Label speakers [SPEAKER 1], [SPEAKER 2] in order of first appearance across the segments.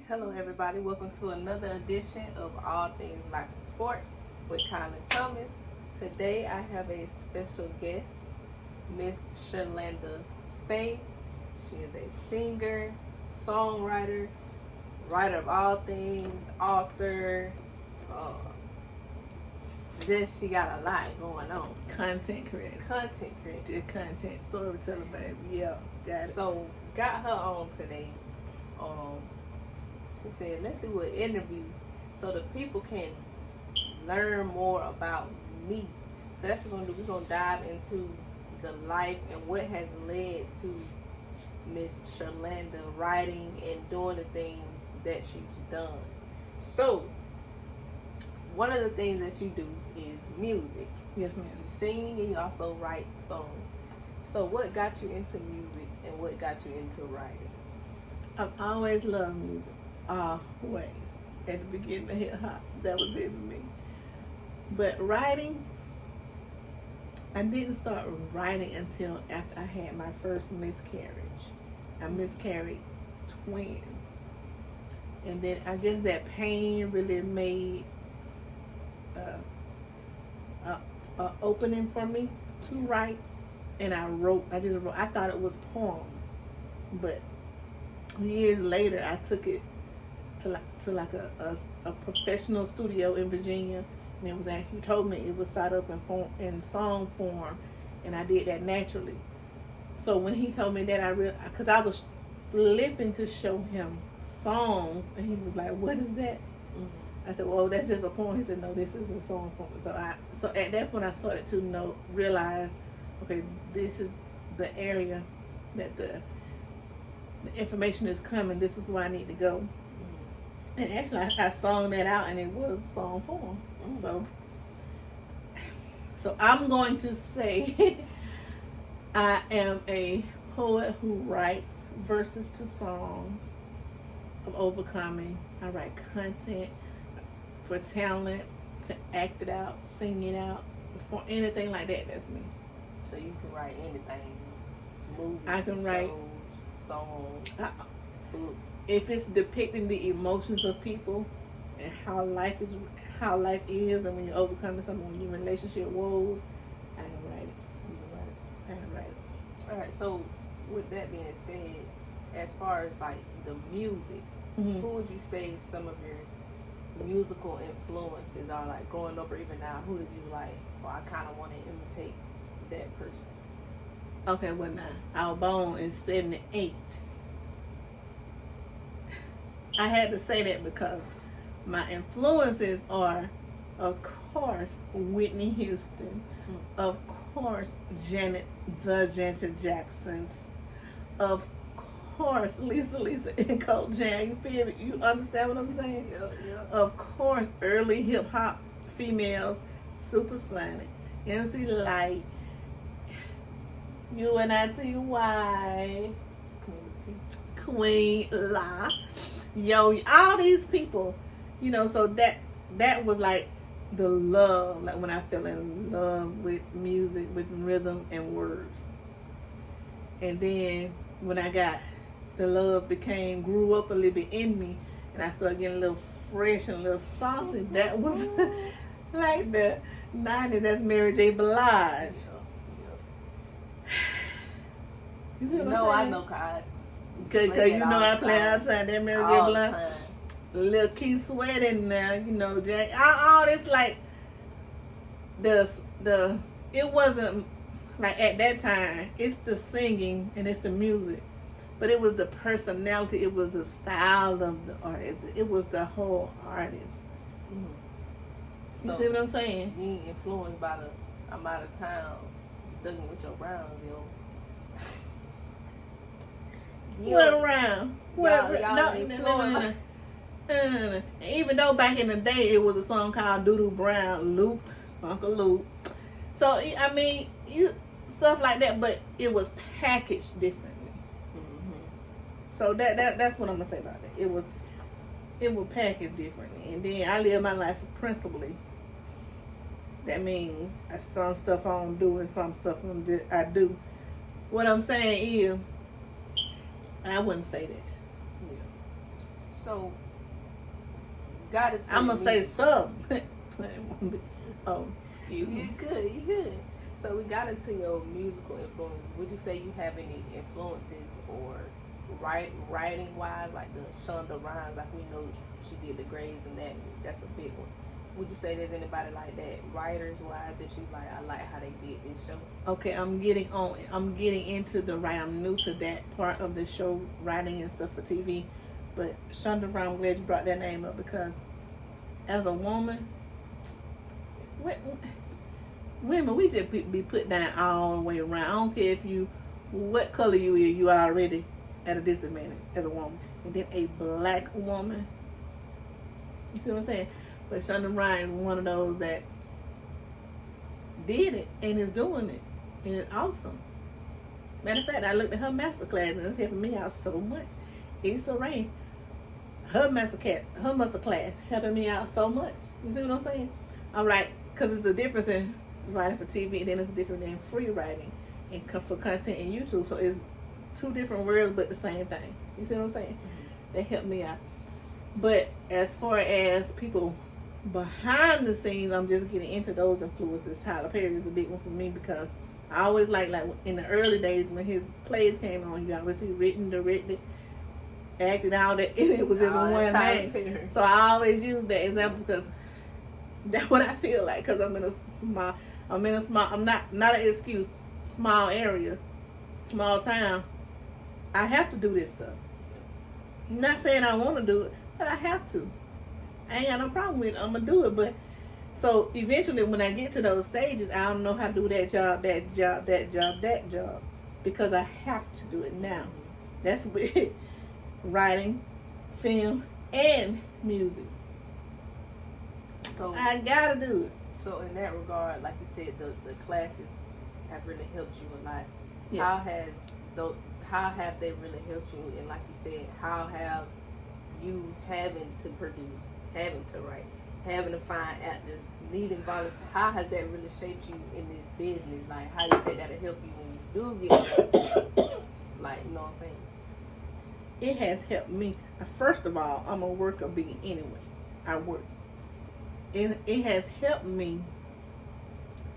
[SPEAKER 1] Hello, everybody. Welcome to another edition of All Things Life and Sports with Colin Thomas. Today, I have a special guest, Miss Sherlanda Faye. She is a singer, songwriter, writer of all things, author. She got a lot going on.
[SPEAKER 2] Content creator. Content storyteller, baby. Yeah, got it.
[SPEAKER 1] So, got her on today. She said, let's do an interview so the people can learn more about me. So that's what we're going to do. We're going to dive into the life and what has led to Miss Sherlanda writing and doing the things that she's done. So, one of the things that you do is music.
[SPEAKER 2] Yes, ma'am.
[SPEAKER 1] You sing and you also write songs. So what got you into music and what got you into writing?
[SPEAKER 2] I've always loved music. Always. At the beginning of hip hop, that was it for me. But writing, I didn't start writing until after I had my first miscarriage. I miscarried twins. And then I guess that pain really made a opening for me to write. And I just wrote. I thought it was poems. But years later, I took it to like a professional studio in Virginia, and it was he told me it was set up in song form, and I did that naturally. So when he told me that, because I was flipping to show him songs, and he was like, "What is that?" I said, "Well, that's just a poem." He said, "No, this is a song form." So at that point, I started to realize, okay, this is the area that the information is coming. This is where I need to go. And actually, I sung that out, and it was song form. So I'm going to say I am a poet who writes verses to songs of overcoming. I write content for talent, to act it out, sing it out, for anything like that. That's me.
[SPEAKER 1] So you can write anything, movies,
[SPEAKER 2] I can write
[SPEAKER 1] songs, books.
[SPEAKER 2] If it's depicting the emotions of people and how life is, and when you're overcoming something, when you're in relationship woes, I can write it.
[SPEAKER 1] You can write it.
[SPEAKER 2] I can write it.
[SPEAKER 1] All right. So with that being said, as far as like the music,
[SPEAKER 2] Mm-hmm.
[SPEAKER 1] who would you say some of your musical influences are? Like growing up or even now, who did you like? Or I kind of want to imitate that person.
[SPEAKER 2] Okay, well now, I was born in 1978. I had to say that because my influences are, of course, Whitney Houston, of course, Janet Jacksons, of course, Lisa and Coach Jan. You feel me? You understand what I'm saying?
[SPEAKER 1] Yeah.
[SPEAKER 2] Of course, early hip hop females, Supersonic, MC Light, UNITY, Queen La, all these people, so that was like the love, like when I fell in love with music, with rhythm and words. And then when I got the love grew up a little bit in me, and I started getting a little fresh and a little saucy. That was like the 90s. That's Mary J. Blige. You see what I'm saying?
[SPEAKER 1] I know, God.
[SPEAKER 2] Cause I play outside. That Mary J. Blige, Lil Keith Sweat in there, Jack. All this like the it wasn't like at that time. It's the singing and it's the music, but it was the personality. It was the style of the artist. It was the whole artist.
[SPEAKER 1] So
[SPEAKER 2] you see what I'm saying?
[SPEAKER 1] You ain't influenced by I'm out of town, thugging with your Browns, yo.
[SPEAKER 2] What around?
[SPEAKER 1] No.
[SPEAKER 2] Even though back in the day it was a song called Doodoo Brown, Luke, Uncle Luke. So I mean, stuff like that, but it was packaged differently. So that's what I'm gonna say about that. It was packaged differently, and then I live my life principally. That means some stuff I don't do and some stuff I do. What I'm saying is, I wouldn't say that.
[SPEAKER 1] So, got to
[SPEAKER 2] I'm gonna say some. Oh, excuse
[SPEAKER 1] You
[SPEAKER 2] me.
[SPEAKER 1] good, you good. So we got into your musical influences. Would you say you have any influences or writing wise, like the Shonda Rhimes, like we know she did the Grey's Anatomy. That's a big one. Would you say there's anybody like that, writers wise, that you like? I like how they did this show.
[SPEAKER 2] Okay, I'm getting into the writing. I'm new to that part of the show, writing and stuff for TV. But Shonda Rhimes, I'm glad you brought that name up because as a woman, women, we just be put down all the way around. I don't care what color you is, you are already at a disadvantage as a woman. And then a black woman, you see what I'm saying? But Shonda Rhimes is one of those that did it and is doing it. And it's awesome. Matter of fact, I looked at her master class and it's helping me out so much. Issa Rae, her master class helping me out so much. You see what I'm saying? All right, because it's a difference in writing for TV and then it's a difference in free writing and for content in YouTube. So it's two different worlds but the same thing. You see what I'm saying? Mm-hmm. They helped me out. But as far as people behind the scenes, I'm just getting into those influences. Tyler Perry is a big one for me because I always like in the early days when his plays came on, you always see written, directed, acted out, and it was just one name. So I always use that example because that's what I feel like. Because I'm not an excuse, small area, small town. I have to do this stuff. I'm not saying I want to do it, but I have to. I ain't got no problem with it. I'm gonna do it. But so eventually, when I get to those stages, I don't know how to do that job, because I have to do it now. That's with writing, film, and music. So I gotta do it.
[SPEAKER 1] So in that regard, like you said, the classes have really helped you a lot.
[SPEAKER 2] Yes.
[SPEAKER 1] How have they really helped you? And like you said, how have you having to produce, having to write, having to find actors, needing volunteers, how has that really shaped you in this business? Like, how do you think that'll help you when you do get like, you know what I'm saying?
[SPEAKER 2] It has helped me. First of all, I'm a worker bee anyway. I work. It has helped me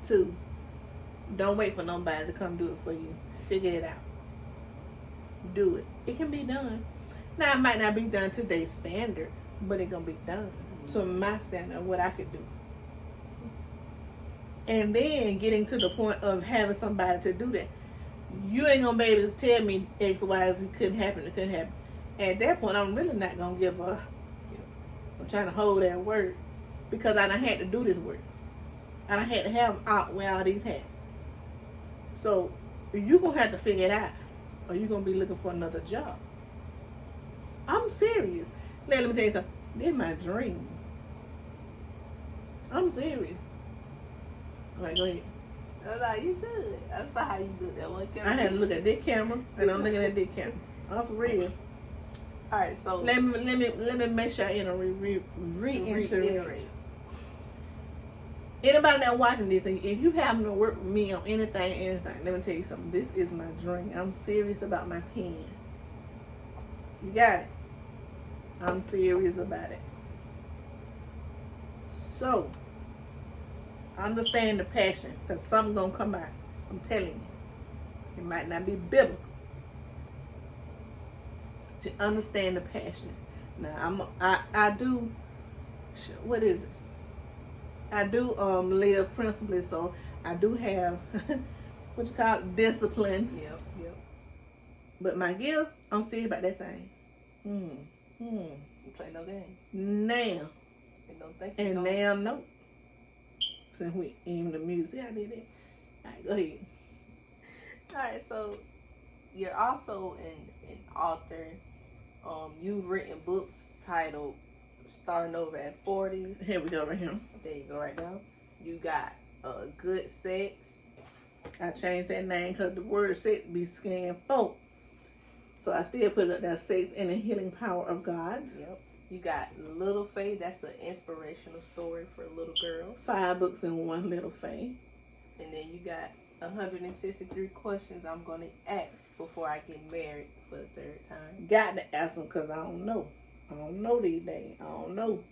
[SPEAKER 2] to don't wait for nobody to come do it for you. Figure it out. Do it. It can be done. Now, it might not be done to their standard, but it's going to be done to my standard of what I could do. And then getting to the point of having somebody to do that. You ain't going to be able to tell me X, Y, Z couldn't happen. It couldn't happen. At that point, I'm really not going to give up. I'm trying to hold that word because I done had to do this work. I done had to wear all these hats. So, you're going to have to figure it out or you're going to be looking for another job. I'm serious. Let me tell you something. This is my dream. I'm serious. All right, go ahead.
[SPEAKER 1] No, you good. I saw how you do that one camera.
[SPEAKER 2] I had to look at this camera, and I'm looking at this camera. Oh, for real.
[SPEAKER 1] All right, so
[SPEAKER 2] let me make sure I reiterate. Anybody that watching this, if you happen to work with me on anything, let me tell you something. This is my dream. I'm serious about my pen. You got it. I'm serious about it. So, understand the passion, because something's going to come out. I'm telling you. It might not be biblical. To understand the passion. Now, I do, what is it? I do live principally, so I do have, what you call it, discipline.
[SPEAKER 1] Yep.
[SPEAKER 2] But my gift, I'm serious about that thing.
[SPEAKER 1] You play no game.
[SPEAKER 2] Now. And now, no. Since we in the music, I did it. All right, go ahead.
[SPEAKER 1] All right, so you're also an author. You've written books titled Starting Over at 40.
[SPEAKER 2] Here we go, right here.
[SPEAKER 1] There you go, right now. You got Good Sex.
[SPEAKER 2] I changed that name because the word sex be scaring folk. So I still put up that sex and the healing power of God.
[SPEAKER 1] Yep. You got Little Faye. That's an inspirational story for little girls.
[SPEAKER 2] 5 books in one, Little Faye.
[SPEAKER 1] And then you got 163 questions I'm going to ask before I get married for the 3rd time.
[SPEAKER 2] Got to ask them because I don't know. I don't know these days. I don't know.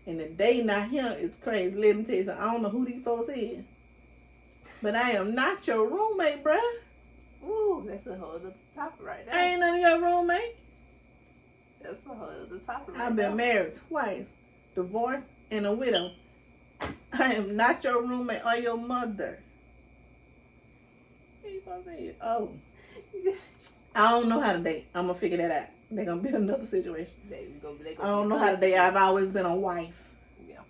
[SPEAKER 2] And the day not here is crazy. Let me tell you something. I don't know who these folks is. But I am not your roommate, bruh.
[SPEAKER 1] Ooh, that's a whole other topic right there.
[SPEAKER 2] I ain't none of your roommate.
[SPEAKER 1] That's a whole other topic right
[SPEAKER 2] I've been married twice, divorced, and a widow. I am not your roommate or your mother. What you supposed to say? Oh. I don't know how to date. I'm going to figure that out. They're going to be another situation.
[SPEAKER 1] They
[SPEAKER 2] I don't know how to date. I've always been a wife.
[SPEAKER 1] Yeah.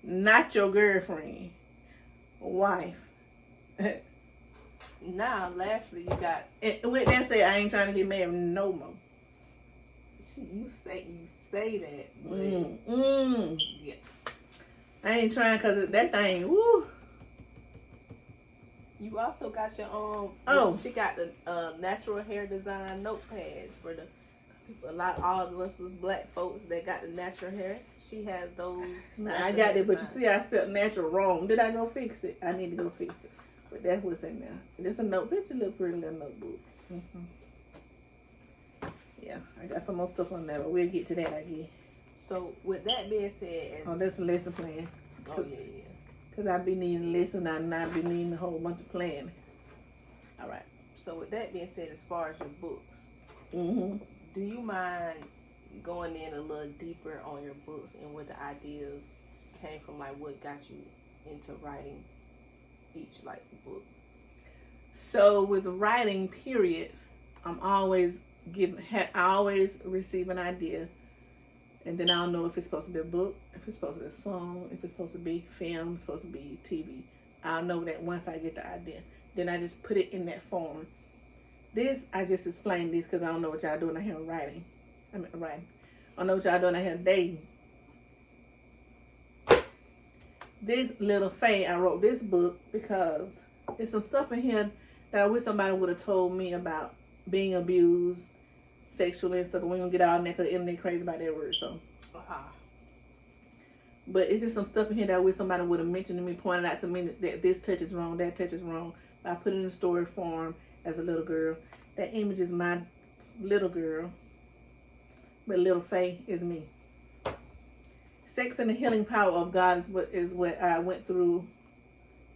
[SPEAKER 2] Not your girlfriend. Wife.
[SPEAKER 1] Now, lastly, you got...
[SPEAKER 2] And with that said, I ain't trying to get married no more.
[SPEAKER 1] You say that, but... Yeah.
[SPEAKER 2] I ain't trying because that thing, woo.
[SPEAKER 1] You also got your she got the natural hair design notepads for the people. All of us was black folks that got the natural hair. She has those.
[SPEAKER 2] I got it, but you see, I spelled natural wrong. Did I go fix it? I need to go fix it. But that's what's in there. It's a note. It's a little pretty little notebook. Yeah, I got some more stuff on there, but we'll get to that, I guess.
[SPEAKER 1] So with that being said,
[SPEAKER 2] that's a lesson plan.
[SPEAKER 1] Oh yeah.
[SPEAKER 2] Cause I be needing a lesson, I not be needing a whole bunch of planning. All right.
[SPEAKER 1] So with that being said, as far as your books,
[SPEAKER 2] do
[SPEAKER 1] you mind going in a little deeper on your books and where the ideas came from, like what got you into writing each book?
[SPEAKER 2] So with writing, period, I always receive an idea. And then I don't know if it's supposed to be a book, if it's supposed to be a song, if it's supposed to be film, it's supposed to be TV. I'll know that once I get the idea. Then I just put it in that form. I just explained this because I don't know what y'all doing out here writing. I don't know what y'all doing out here dating. This little Faye, I wrote this book because there's some stuff in here that I wish somebody would have told me about being abused sexually and stuff. We don't get all in there because the internet crazy about that word. So, but it's just some stuff in here that I wish somebody would have mentioned to me, pointed out to me that this touch is wrong, that touch is wrong. I put it in the story form as a little girl. That image is my little girl, but little Faye is me. Sex and the healing power of God is what I went through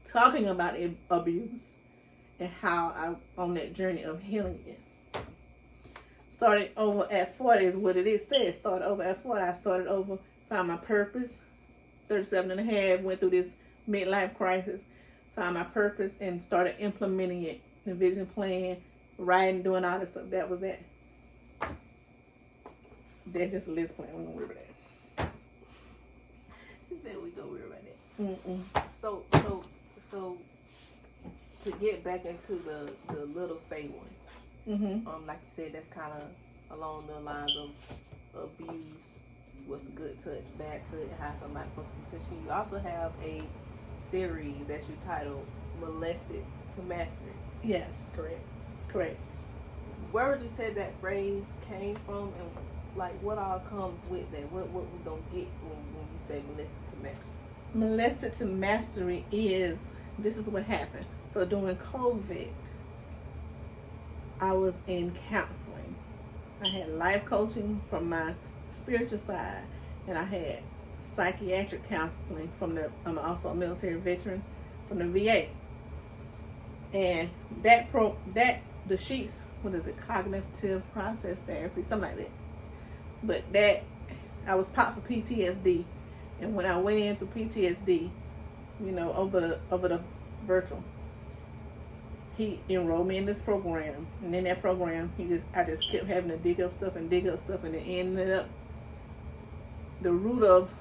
[SPEAKER 2] talking about abuse and how I on that journey of healing it. Started over at 40 is what it is said. Started over at 40. I started over, found my purpose. 37 and a half, went through this midlife crisis. Found my purpose and started implementing it. The vision plan, writing, doing all this stuff. That was it. That's just a list plan. We don't worry about that.
[SPEAKER 1] She said we don't worry about that. So to get back into the little Faye one. Like you said, that's kind of along the lines of abuse. What's a good touch, bad touch, and how somebody supposed to be touching you. You also have a series that you titled "Molested to Mastery."
[SPEAKER 2] Yes, correct.
[SPEAKER 1] Where would you say that phrase came from, and what all comes with that? What we gonna get when you say molested to mastery?
[SPEAKER 2] Molested to mastery this is what happened. So during COVID, I was in counseling. I had life coaching from my spiritual side, and I had psychiatric counseling I'm also a military veteran from the VA. And the sheets, what is it, cognitive process therapy, something like that. But that, I was popped for PTSD, and when I went in for PTSD, over the virtual, he enrolled me in this program, and in that program, I just kept having to dig up stuff, and it ended up, the root of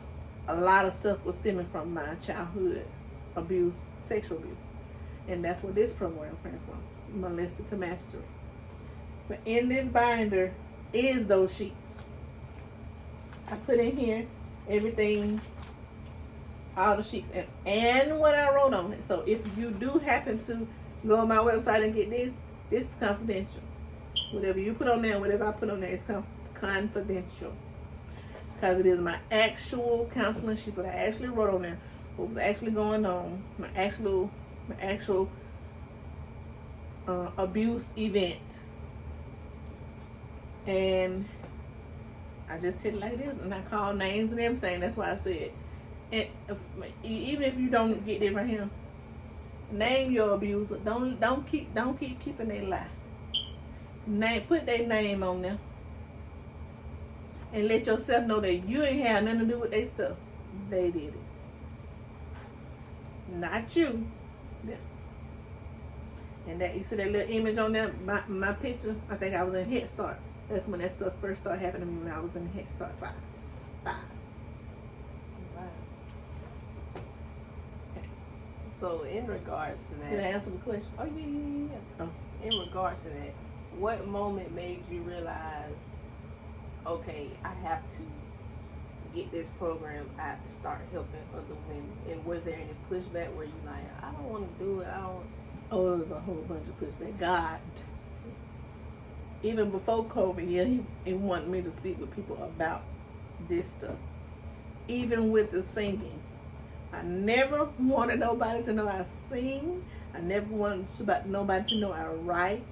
[SPEAKER 2] a lot of stuff was stemming from my childhood abuse, sexual abuse, and that's where this program came from, Molested to Mastery. But in this binder is those sheets. I put in here everything, all the sheets, and what I wrote on it. So if you do happen to go on my website and get this is confidential. Whatever you put on there, whatever I put on there is confidential. Because it is my actual counseling sheets, what I actually wrote on there, what was actually going on, my actual abuse event. And I just tell it like this, and I call names and everything. That's why I said, and even if you don't get it right here, name your abuser. Don't keep keeping their lie. Put their name on them, and let yourself know that you ain't have nothing to do with their stuff. They did it, not you. Yeah. And that, you see that little image on there, my picture. I think I was in Head Start. That's when that stuff first started happening to me, when I was in Head Start 5.
[SPEAKER 1] Wow.
[SPEAKER 2] Okay.
[SPEAKER 1] So in regards to that,
[SPEAKER 2] Did I answer the question?
[SPEAKER 1] oh yeah.
[SPEAKER 2] Oh.
[SPEAKER 1] In regards to that, what moment made you realize, okay, I have to get this program out to start helping other women? And was there any pushback where you like, I don't want to do it, I don't?
[SPEAKER 2] Oh, it was a whole bunch of pushback. God. Even before COVID, yeah, he wanted me to speak with people about this stuff. Even with the singing. I never wanted nobody to know I sing. I never wanted nobody to know I write,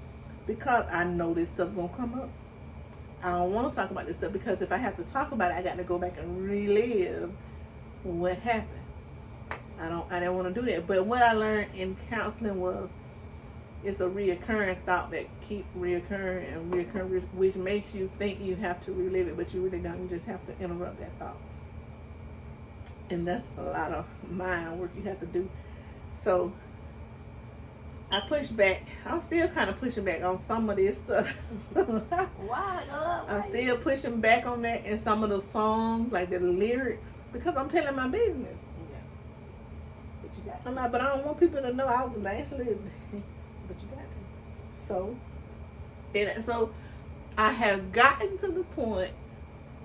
[SPEAKER 2] because I know this stuff gonna come up. I don't want to talk about this stuff, because if I have to talk about it, I got to go back and relive what happened. I don't want to do that. But what I learned in counseling was, it's a reoccurring thought that keep reoccurring and reoccurring, which makes you think you have to relive it, but you really don't. You just have to interrupt that thought. And that's a lot of mind work you have to do. So I push back. I'm still kind of pushing back on some of this stuff.
[SPEAKER 1] Why?
[SPEAKER 2] I'm still pushing back on that in some of the songs, like the lyrics, because I'm telling my business.
[SPEAKER 1] Yeah. But you got to.
[SPEAKER 2] I'm like, but I don't want people to know I was actually.
[SPEAKER 1] But you got to.
[SPEAKER 2] So I have gotten to the point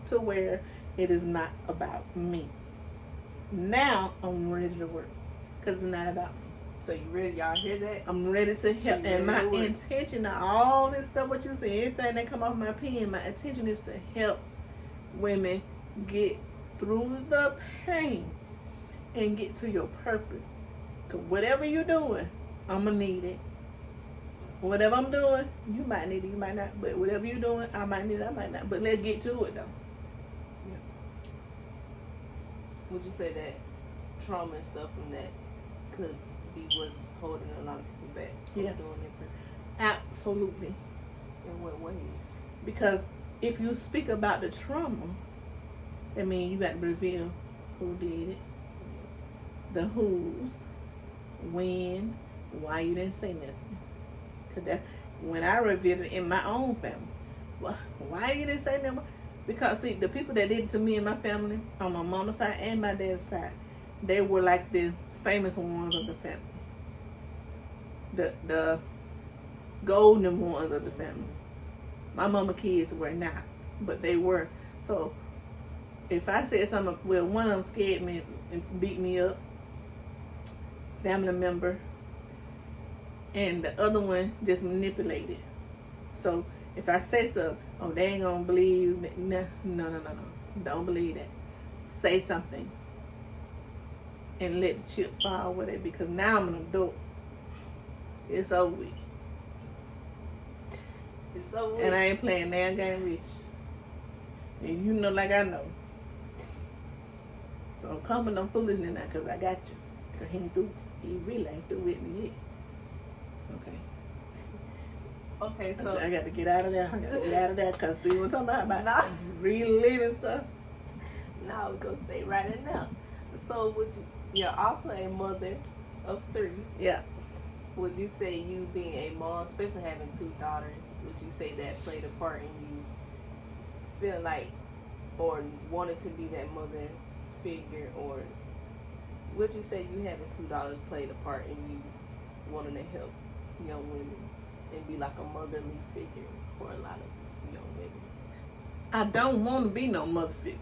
[SPEAKER 2] to where it is not about me. Now I'm ready to work, because it's not about me.
[SPEAKER 1] So you ready? Y'all hear that?
[SPEAKER 2] I'm ready to help. And my
[SPEAKER 1] Really
[SPEAKER 2] intention of all this stuff, what you say, anything that come off my pen, my intention is to help women get through the pain and get to your purpose. Because whatever you're doing, I'm going to need it. Whatever I'm doing, you might need it, you might not. But whatever you're doing, I might need it, I might not. But let's get to it, though.
[SPEAKER 1] Yeah. Would you say that trauma and stuff from that could be what's holding a lot of people back from
[SPEAKER 2] Yes.
[SPEAKER 1] doing their purpose?
[SPEAKER 2] Absolutely.
[SPEAKER 1] In what ways?
[SPEAKER 2] Because if you speak about the trauma, that means you got to reveal who did it, the who's, when, why you didn't say nothing. Because that, when I revealed it in my own family, why you didn't say nothing? Because see, the people that did it to me and my family, on my mama's side and my dad's side, they were like the famous ones of the family. The golden ones of the family. My mama kids were not, but they were. So if I said something, well, one of them scared me and beat me up, family member, and the other one just manipulated. So if I say so, oh, they ain't gonna believe that. No. Don't believe that. Say something and let the chip fall with it, because now I'm an adult. It's over with.
[SPEAKER 1] It's over with.
[SPEAKER 2] And I ain't playing damn game with you. And you know like I know. So don't come with no foolishness now, because I got you. Because he ain't through. He really ain't through with me yet. Okay.
[SPEAKER 1] Okay, so
[SPEAKER 2] I got to get out of there. Because see what I'm talking about?
[SPEAKER 1] No.
[SPEAKER 2] Reliving stuff.
[SPEAKER 1] now we're gonna stay right in there. So you're also a mother of 3.
[SPEAKER 2] Yeah.
[SPEAKER 1] Would you say you being a mom, especially having 2 daughters, would you say that played a part in you feeling like, or wanting to be that mother figure, or would you say you having 2 daughters played a part in you wanting to help young women and be like a motherly figure for a lot of young women?
[SPEAKER 2] I don't want to be no mother figure.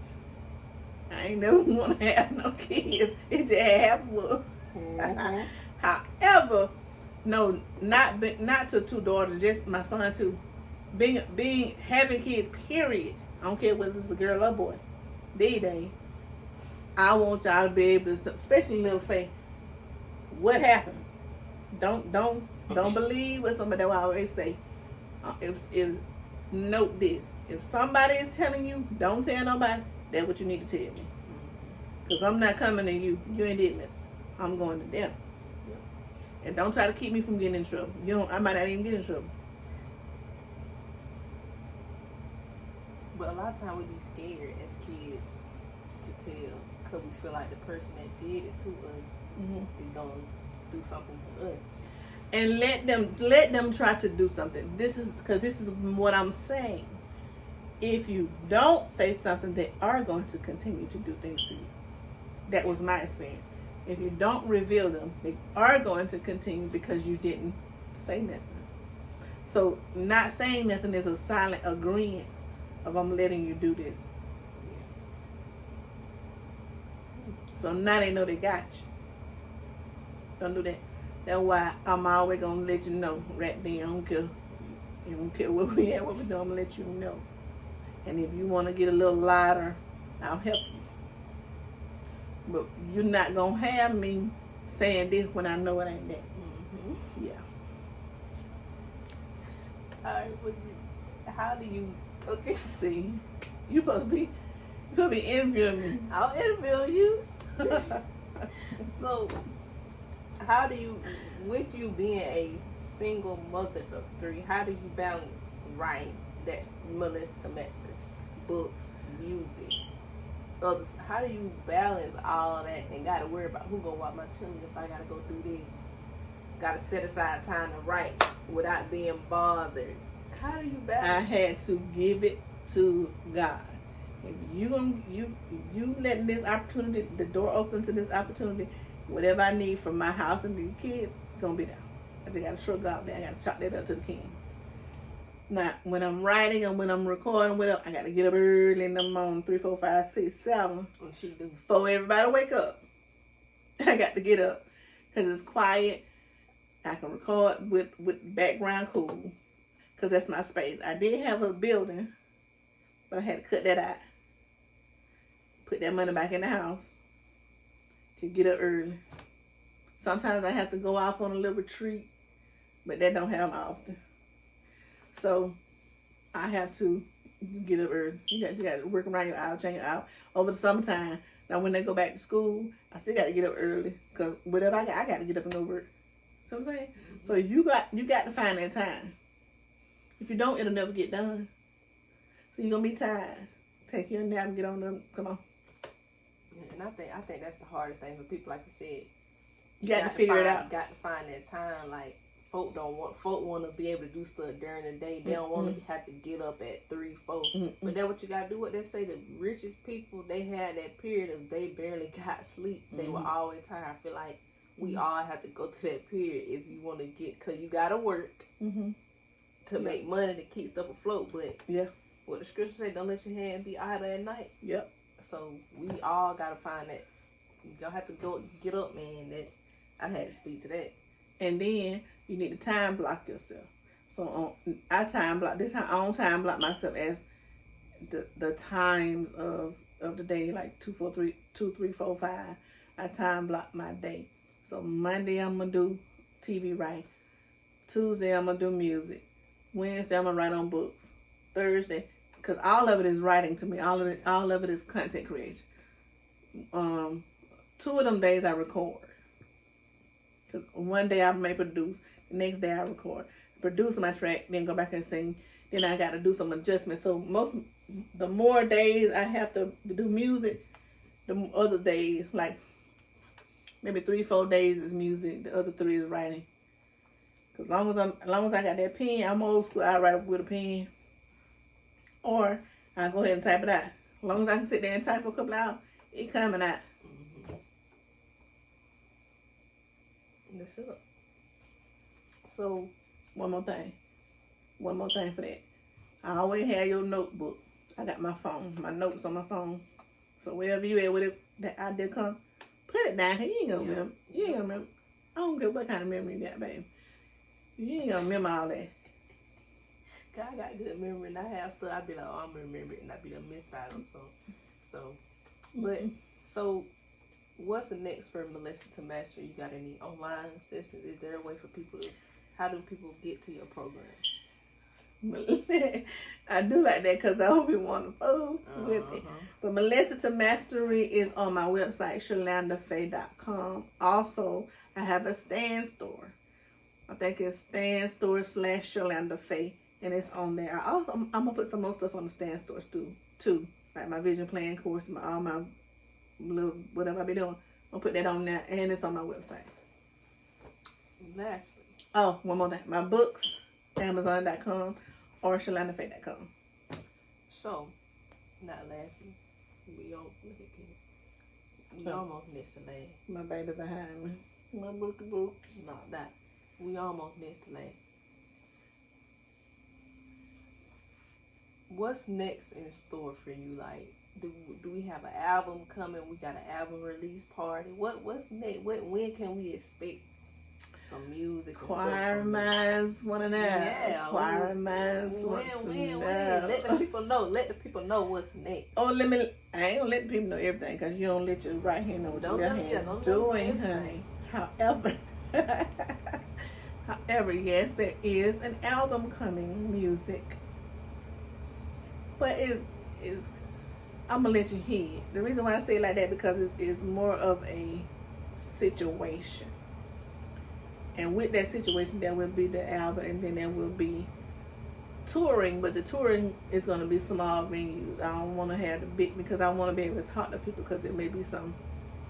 [SPEAKER 2] I ain't never want to have no kids. It just happened.
[SPEAKER 1] Mm-hmm.
[SPEAKER 2] However, no, not to 2 daughters, just my son too. Having kids, period. I don't care whether it's a girl or boy. These days, I want y'all to be able to, especially little Faye. What happened? Don't believe what somebody always say. If note this. If somebody is telling you, don't tell nobody, that's what you need to tell me. Because I'm not coming to you. You ain't did nothing. I'm going to them.
[SPEAKER 1] Yep.
[SPEAKER 2] And don't try to keep me from getting in trouble. I might not even get in trouble.
[SPEAKER 1] But a lot of times we be scared as kids to tell, because we feel like the person that did it to us is going to do something to us.
[SPEAKER 2] And let them try to do something. This is what I'm saying. If you don't say something, they are going to continue to do things to you. That was my experience. If you don't reveal them, they are going to continue because you didn't say nothing. So not saying nothing is a silent agreement of I'm letting you do this. So now they know they got you. Don't do that. That's why I'm always gonna let you know right then. I don't care. I don't care what we at, what we do. I'm gonna let you know. And if you want to get a little lighter, I'll help you. But you're not gonna have me saying this when I know it ain't that. Yeah.
[SPEAKER 1] All right. How do you? Okay.
[SPEAKER 2] See, you supposed to be interviewing me.
[SPEAKER 1] I'll interview you. So, how do you, with you being a single mother of 3, how do you balance writing, that's Melissa Temester, books, music, others? How do you balance all that and gotta worry about who gonna watch my children if I gotta go do this? Gotta set aside time to write without being bothered. How do you balance?
[SPEAKER 2] I had to give it to God. If you letting this opportunity, the door open to this opportunity, whatever I need from my house and these kids, it's gonna be there. I just gotta shrug out there. I gotta chalk that up to the king. Now, when I'm writing and when I'm recording, whatever, I gotta get up early in the morning, 3, 4, 5, 6, 7.
[SPEAKER 1] What she do?
[SPEAKER 2] Before everybody wake up, I got to get up because it's quiet. I can record with background cool because that's my space. I did have a building, but I had to cut that out. Put that money back in the house to get up early. Sometimes I have to go off on a little retreat, but that don't happen often. So I have to get up early. You got to work around your hour, change your hour. Over the summertime, now when they go back to school, I still got to get up early because whatever I got to get up and go work. See what I'm saying? So you got to find that time. If you don't, it'll never get done. So you're gonna be tired. Take your nap and get on them. Come on.
[SPEAKER 1] And I think that's the hardest thing for people, like you said.
[SPEAKER 2] You got to figure it out.
[SPEAKER 1] You got to find that time. Like folk want to be able to do stuff during the day. They don't want to have to get up at 3, 4. But that's what you got to do. What they say, the richest people, they had that period of they barely got sleep. They were always tired. I feel like we all have to go through that period if you want to get, because you got to work to make money to keep stuff afloat. But what the scripture say, don't let your hand be idle at night.
[SPEAKER 2] Yep.
[SPEAKER 1] So we all got to find that. Y'all have to go get up, man. That I had to speak to that.
[SPEAKER 2] And then you need to time block yourself. So I time block this time. I don't time block myself as the times of the day, like 2, 3, 4, 5. I time block my day. So Monday I'm gonna do TV writing. Tuesday I'm gonna do music. Wednesday I'm gonna write on books. Thursday, because all of it is writing to me. All of it is content creation. 2 of them days I record. Because one day I may produce, the next day I record. Produce my track, then go back and sing. Then I got to do some adjustments. So the more days I have to do music, the other days, like maybe 3, 4 days is music. The other 3 is writing. Because as long as I got that pen, I'm old school. I write with a pen. Or I go ahead and type it out. As long as I can sit there and type for a couple hours, it coming out.
[SPEAKER 1] That's it. So
[SPEAKER 2] one more thing for that. I always have your notebook. I got my phone, my notes on my phone. So wherever you at with it, that idea come, put it down here. You ain't gonna remember. You ain't gonna remember. I don't care what kind of memory you got, baby. You ain't gonna remember all that.
[SPEAKER 1] I got good memory, and I have stuff. I be like, oh, I'm gonna remember it, and I be the missed out. So, what's the next for Melissa Temester? You got any online sessions? Is there a way for people to? How do people get to your program?
[SPEAKER 2] I do like that because I hope you want to fool with it. But Melissa to Mastery is on my website, SherlandaFaye.com. Also, I have a stand store. I think it's stand store / Sherlanda Faye, and it's on there. I'm gonna put some more stuff on the stand stores too, like my vision plan course, all my little whatever I be doing. I'll put that on there, and it's on my website.
[SPEAKER 1] Lastly,
[SPEAKER 2] one more thing, my books, Amazon.com or SherlandaFaye.com.
[SPEAKER 1] So, not lastly, we almost missed the last.
[SPEAKER 2] My baby behind me. My book.
[SPEAKER 1] Not that. We almost missed the last. What's next in store for you? Like, do we have an album coming? We got an album release party. What's next? When can we expect some music?
[SPEAKER 2] Choir minds want to know.
[SPEAKER 1] Yeah.
[SPEAKER 2] Choir minds want to know.
[SPEAKER 1] Let the people know. Let the people know what's next.
[SPEAKER 2] Oh, I ain't gonna let the people know everything because you don't let your right hand know what your left hand doing, honey. However, yes, there is an album coming, music. But I'm gonna let you hear it. The reason why I say it like that because it's more of a situation. And with that situation, there will be the album, and then there will be touring. But the touring is going to be small venues. I don't want to have the big because I want to be able to talk to people because there may be some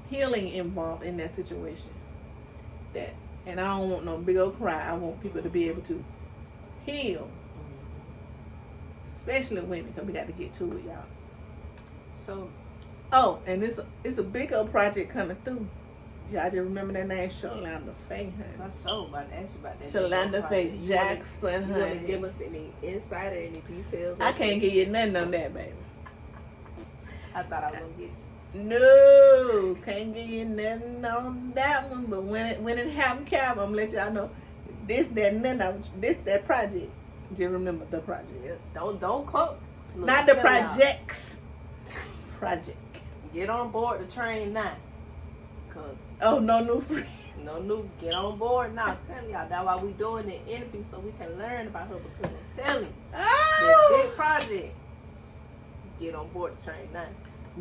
[SPEAKER 2] healing involved in that situation. And I don't want no big old cry. I want people to be able to heal, especially women, because we got to get to it, y'all.
[SPEAKER 1] So,
[SPEAKER 2] and it's a big old project coming through. Y'all just remember that name, Sherlanda Faye, honey.
[SPEAKER 1] I'm so about to ask you about that.
[SPEAKER 2] Sherlanda Faye Jackson, honey.
[SPEAKER 1] You want to give us any insight or any details?
[SPEAKER 2] I can't give you nothing on that, baby.
[SPEAKER 1] I thought I was going to get you.
[SPEAKER 2] No, can't give you nothing on that one. But when it happens, I'm going to let y'all know this, that project. Just remember the project.
[SPEAKER 1] Yeah, don't quote. Look,
[SPEAKER 2] not the projects. Project.
[SPEAKER 1] Get on board the train now.
[SPEAKER 2] Oh, no new friends.
[SPEAKER 1] No new. Get on board now. I'm telling y'all, that's why we doing the interview so we can learn about her. Because I'm telling you, this big project. Get on board the train now.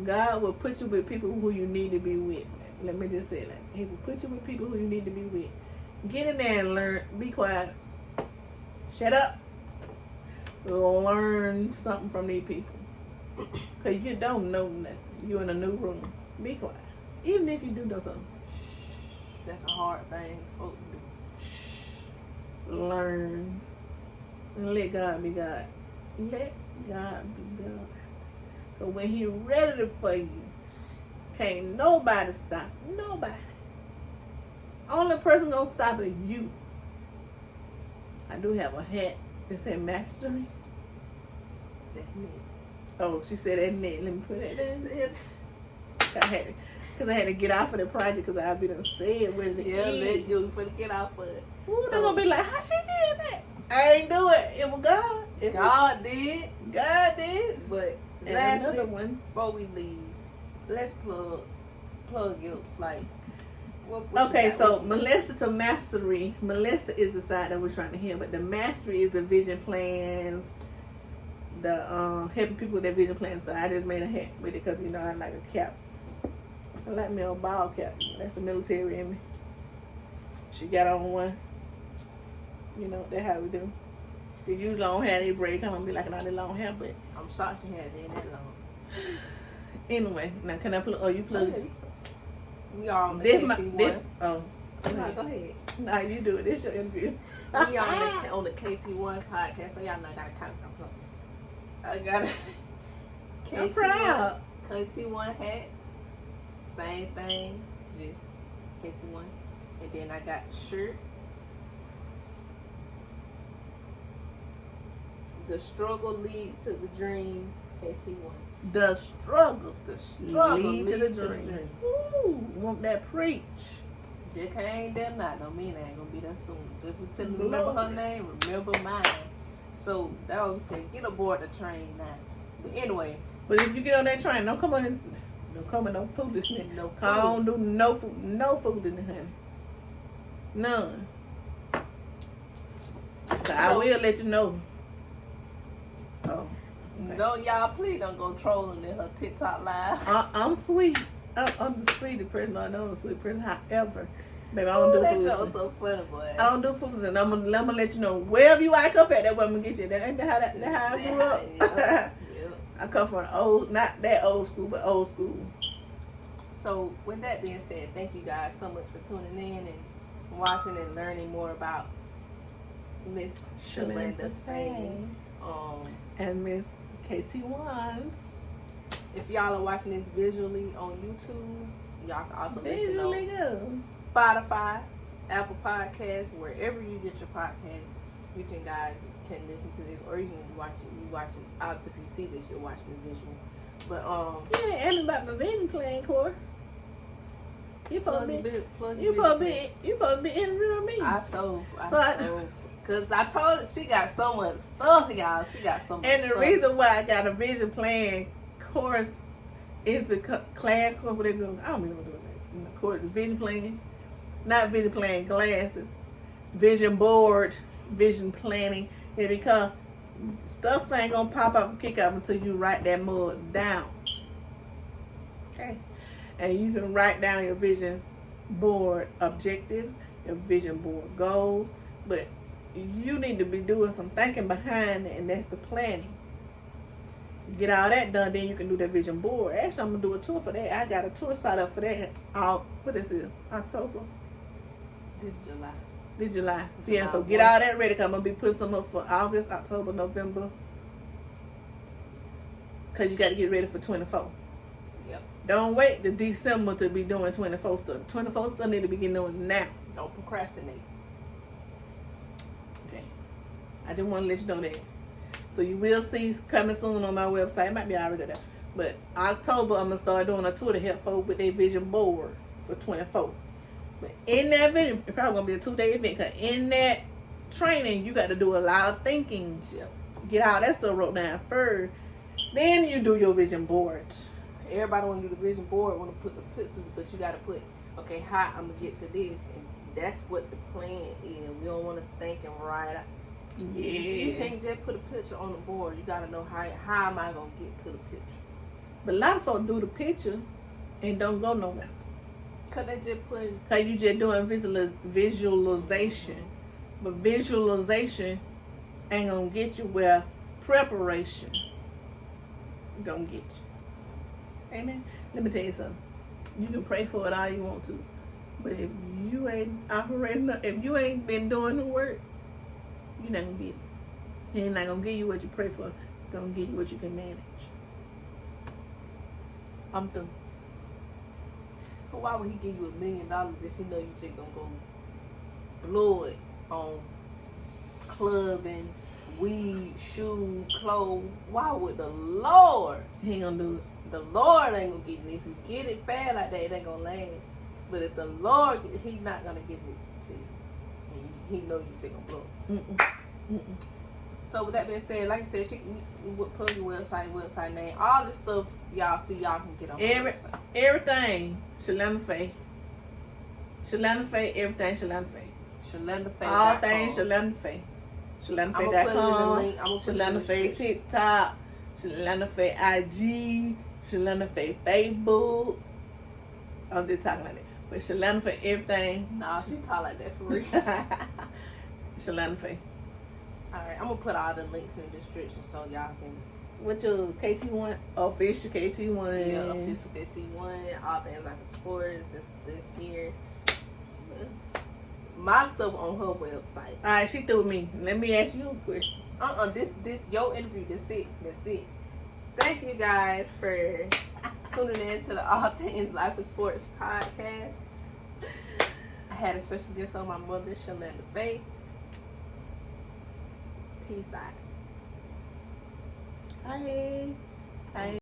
[SPEAKER 2] God will put you with people who you need to be with. Let me just say that. He will put you with people who you need to be with. Get in there and learn. Be quiet. Shut up. Learn something from these people. Because you don't know nothing. You're in a new room. Be quiet. Even if you do know something.
[SPEAKER 1] That's a hard thing for folk to do.
[SPEAKER 2] Learn. And let God be God. Let God be God. Because when He ready for you, can't nobody stop. Nobody. Only person gonna stop is you. I do have a hat that said mastery.
[SPEAKER 1] That's me.
[SPEAKER 2] Oh, she said that net. Let me put that in. Because I had to get off of the project because I've been saying when the
[SPEAKER 1] let you for to get off of it.
[SPEAKER 2] Ooh, they're going to be like, how she did that? I ain't do it. It was God.
[SPEAKER 1] God did.
[SPEAKER 2] God did.
[SPEAKER 1] But
[SPEAKER 2] and
[SPEAKER 1] lastly,
[SPEAKER 2] another one.
[SPEAKER 1] Before we leave, let's plug you. Like, what
[SPEAKER 2] okay, so Melissa to Mastery. Melissa is the side that we're trying to hear, but the Mastery is the vision plans, the helping people with their vision plans. So I just made a hat with it because, you know, I like a cap. I like me a ball cap. That's the military in me. She got on one. You know, that's how we do. They usually don't have any break. I'm going to be like another long hair, but...
[SPEAKER 1] I'm shocked she had it in that long.
[SPEAKER 2] Anyway, now can I plug... Oh, you plug
[SPEAKER 1] it? We are on the KT1.
[SPEAKER 2] No,
[SPEAKER 1] go ahead.
[SPEAKER 2] No, you do it. This your interview.
[SPEAKER 1] We are on the KT1 podcast, so y'all know I got to kind of plug. I got a
[SPEAKER 2] I'm proud.
[SPEAKER 1] KT1 hat. Same thing, just KT1. And then I got shirt. The struggle leads to the dream, KT1.
[SPEAKER 2] The struggle
[SPEAKER 1] leads to the dream.
[SPEAKER 2] Ooh, want that preach.
[SPEAKER 1] Just ain't there now. Don't mean I ain't gonna be there soon. Just remember her name, remember mine. So that was saying, get aboard the train now. But anyway.
[SPEAKER 2] But if you get on that train, don't come on. Don't come in no foolishness.
[SPEAKER 1] No food.
[SPEAKER 2] I don't do no foolishness, honey. None. So I will let you know Oh. Okay.
[SPEAKER 1] No, y'all, please don't go trolling in her TikTok live.
[SPEAKER 2] I'm sweet. I'm the sweetest person. I know I'm the sweet person. However, baby, I don't do
[SPEAKER 1] that
[SPEAKER 2] foolishness.
[SPEAKER 1] joke so funny, boy.
[SPEAKER 2] I don't do foolishness, and I'm gonna let you know wherever you wake up at. That way I'm gonna get you. That ain't how I grew up.
[SPEAKER 1] Yep.
[SPEAKER 2] I come from an old, not that old school, but old school.
[SPEAKER 1] So, with that being said, thank you guys so much for tuning in and watching and learning more about Miss Sherlanda Faye.
[SPEAKER 2] And Miss KT Wands.
[SPEAKER 1] If y'all are watching this visually on YouTube, y'all can also listen on
[SPEAKER 2] goes.
[SPEAKER 1] Spotify, Apple Podcasts, wherever you get your podcast. You can listen to this, or you can watch it. You watch it. Obviously, if you see this, you're watching the visual. But
[SPEAKER 2] yeah, and about my vision playing core. You supposed to be interviewing me.
[SPEAKER 1] Because I told her she got so much stuff, y'all. She got so much stuff.
[SPEAKER 2] And the reason why I got a vision playing course is because class course, what they do. I don't even know what they're doing. Course, vision playing. Not vision playing glasses. Vision board. Vision planning. And because stuff ain't going to pop up and kick up until you write that mud down. Okay? And you can write down your vision board objectives, your vision board goals, but you need to be doing some thinking behind it, and that's the planning. Get all that done, then you can do that vision board. Actually, I'm going to do a tour for that. I got a tour set up for that. What is it? October? This July. Yeah, so get all that ready, because I'm going to be putting some up for August, October, November. Because you got to get ready for 24.
[SPEAKER 1] Yep.
[SPEAKER 2] Don't wait to December to be doing 24 stuff. 24 stuff need to be getting doing now.
[SPEAKER 1] Don't procrastinate.
[SPEAKER 2] Okay. I just want to let you know that. So you will see coming soon on my website. It might be already there. But October, I'm going to start doing a tour to help folks with their vision board for 24. But in that vision, it's probably going to be a 2-day event. Because in that training, you got to do a lot of thinking.
[SPEAKER 1] Yep.
[SPEAKER 2] Get all that stuff wrote down first. Then you do your vision board.
[SPEAKER 1] Everybody want to do the vision board, want to put the pictures, but you got to put, okay, how I'm going to get to this. And that's what the plan is. We don't want to think and write out.
[SPEAKER 2] Yeah.
[SPEAKER 1] You can't just put a picture on the board. You got to know how am I going to get to the picture.
[SPEAKER 2] But a lot of folks do the picture and don't go nowhere.
[SPEAKER 1] Because they just put...
[SPEAKER 2] Because you just doing visualization. But visualization ain't going to get you where preparation going to get you. Amen? Let me tell you something. You can pray for it all you want to. But if you ain't operating, if you ain't been doing the work, you're not going to get it. He ain't not going to give you what you pray for. He's going to give you what you can manage. I'm through.
[SPEAKER 1] But why would he give you $1 million if he know you just going to go blow it on clubbing, weed, shoes, clothes? Why would the Lord?
[SPEAKER 2] He ain't going to do it.
[SPEAKER 1] The Lord ain't going to give you. If you get it fast like that, it ain't going to last. But if the Lord, he's not going to give it to you. And he know you just going to blow it.
[SPEAKER 2] Mm-mm.
[SPEAKER 1] So with that being said, like I said, she would put your website name, all this stuff y'all see, y'all can get on her website.
[SPEAKER 2] Everything, Sherlanda Faye. Sherlanda Faye, everything Sherlanda Faye.
[SPEAKER 1] Sherlanda Faye.
[SPEAKER 2] All things Sherlanda Faye. SherlandaFaye.com. Sherlanda Faye TikTok. Sherlanda Faye IG. Sherlanda Faye Facebook. I'm just talking like that. But Sherlanda Faye everything.
[SPEAKER 1] Nah, she talk like that for real.
[SPEAKER 2] Sherlanda Faye.
[SPEAKER 1] Alright, I'm gonna put all the links in the description so y'all can.
[SPEAKER 2] What your KT1? Official KT1.
[SPEAKER 1] Yeah, official KT1. All things like sports. This here. My stuff on her website.
[SPEAKER 2] Alright, she threw me. Let me ask you a question.
[SPEAKER 1] This your interview. That's it. Thank you guys for tuning in to the All Things Life of Sports podcast. I had a special guest on, my mother, Sherlanda Faye. Peace out.
[SPEAKER 2] Hi. Hi.